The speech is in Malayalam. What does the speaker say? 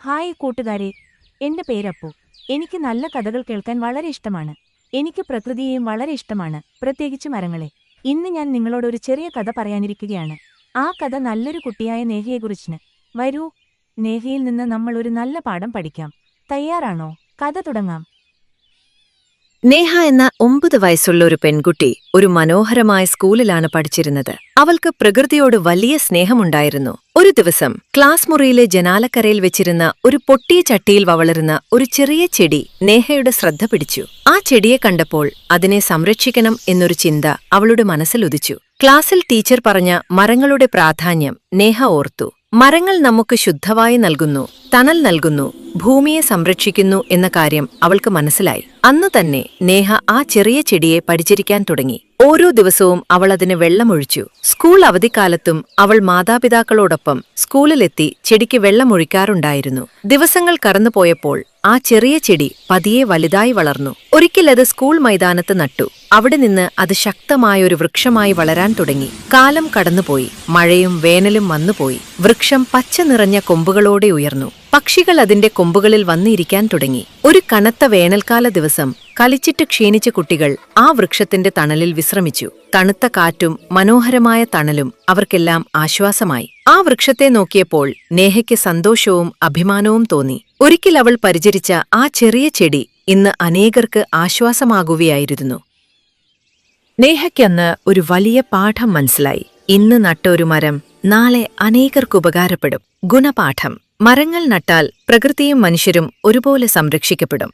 ഹായ് കൂട്ടുകാരെ, എന്റെ പേരപ്പു. എനിക്ക് നല്ല കഥകൾ കേൾക്കാൻ വളരെ ഇഷ്ടമാണ്. എനിക്ക് പ്രകൃതിയെയും വളരെ ഇഷ്ടമാണ്, പ്രത്യേകിച്ച് മരങ്ങളെ. ഇന്ന് ഞാൻ നിങ്ങളോട് ഒരു ചെറിയ കഥ പറയാനിരിക്കുകയാണ്. ആ കഥ നല്ലൊരു കുട്ടിയായ നേഹയെക്കുറിച്ചാണ്. വരൂ, നേഹയിൽ നിന്ന് നമ്മൾ ഒരു നല്ല പാഠം പഠിക്കാം. തയ്യാറാണോ? കഥ തുടങ്ങാം. നേഹ എന്ന 9 വയസ്സുള്ള ഒരു പെൺകുട്ടി ഒരു മനോഹരമായ സ്കൂളിലാണ് പഠിച്ചിരുന്നത്. അവൾക്ക് പ്രകൃതിയോട് വലിയ സ്നേഹമുണ്ടായിരുന്നു. ഒരു ദിവസം ക്ലാസ് മുറിയിലെ ജനാലക്കരയിൽ വെച്ചിരുന്ന ഒരു പൊട്ടിയ ചട്ടിയിൽ വളരുന്ന ഒരു ചെറിയ ചെടി നേഹയുടെ ശ്രദ്ധ പിടിച്ചു. ആ ചെടിയെ കണ്ടപ്പോൾ അതിനെ സംരക്ഷിക്കണം എന്നൊരു ചിന്ത അവളുടെ മനസ്സിലുദിച്ചു. ക്ലാസ്സിൽ ടീച്ചർ പറഞ്ഞ മരങ്ങളുടെ പ്രാധാന്യം നേഹ ഓർത്തു. മരങ്ങൾ നമുക്ക് ശുദ്ധവായു നൽകുന്നു, തണൽ നൽകുന്നു, ഭൂമിയെ സംരക്ഷിക്കുന്നു എന്ന കാര്യം അവൾക്ക് മനസ്സിലായി. അന്നു തന്നെ നേഹ ആ ചെറിയ ചെടിയെ പരിചരിക്കാൻ തുടങ്ങി. ഓരോ ദിവസവും അവൾ അതിന് വെള്ളമൊഴിച്ചു. സ്കൂൾ അവധിക്കാലത്തും അവൾ മാതാപിതാക്കളോടൊപ്പം സ്കൂളിലെത്തി ചെടിക്ക് വെള്ളമൊഴിക്കാറുണ്ടായിരുന്നു. ദിവസങ്ങൾ കടന്നുപോയപ്പോൾ ആ ചെറിയ ചെടി പതിയെ വലുതായി വളർന്നു. ഒരിക്കൽ അത് സ്കൂൾ മൈതാനത്ത് നട്ടു. അവിടെ നിന്ന് അത് ശക്തമായൊരു വൃക്ഷമായി വളരാൻ തുടങ്ങി. കാലം കടന്നുപോയി. മഴയും വേനലും വന്നുപോയി. വൃക്ഷം പച്ച നിറഞ്ഞ കൊമ്പുകളോടെ ഉയർന്നു. പക്ഷികൾ അതിന്റെ കൊമ്പുകളിൽ വന്നിരിക്കാൻ തുടങ്ങി. ഒരു കനത്ത വേനൽക്കാല ദിവസം കളിച്ചിട്ട് ക്ഷീണിച്ച കുട്ടികൾ ആ വൃക്ഷത്തിന്റെ തണലിൽ വിശ്രമിച്ചു. തണുത്ത കാറ്റും മനോഹരമായ തണലും അവർക്കെല്ലാം ആശ്വാസമായി. ആ വൃക്ഷത്തെ നോക്കിയപ്പോൾ നേഹയ്ക്ക് സന്തോഷവും അഭിമാനവും തോന്നി. ഒരിക്കൽ അവൾ പരിചരിച്ച ആ ചെറിയ ചെടി ഇന്ന് അനേകർക്ക് ആശ്വാസമാകുകയായിരുന്നു. നേഹയ്ക്കന്ന് ഒരു വലിയ പാഠം മനസ്സിലായി. ഇന്ന് നട്ട ഒരു മരം നാളെ അനേകർക്ക് ഉപകാരപ്പെടും. ഗുണപാഠം: മരങ്ങൾ നട്ടാൽ പ്രകൃതിയും മനുഷ്യരും ഒരുപോലെ സംരക്ഷിക്കപ്പെടും.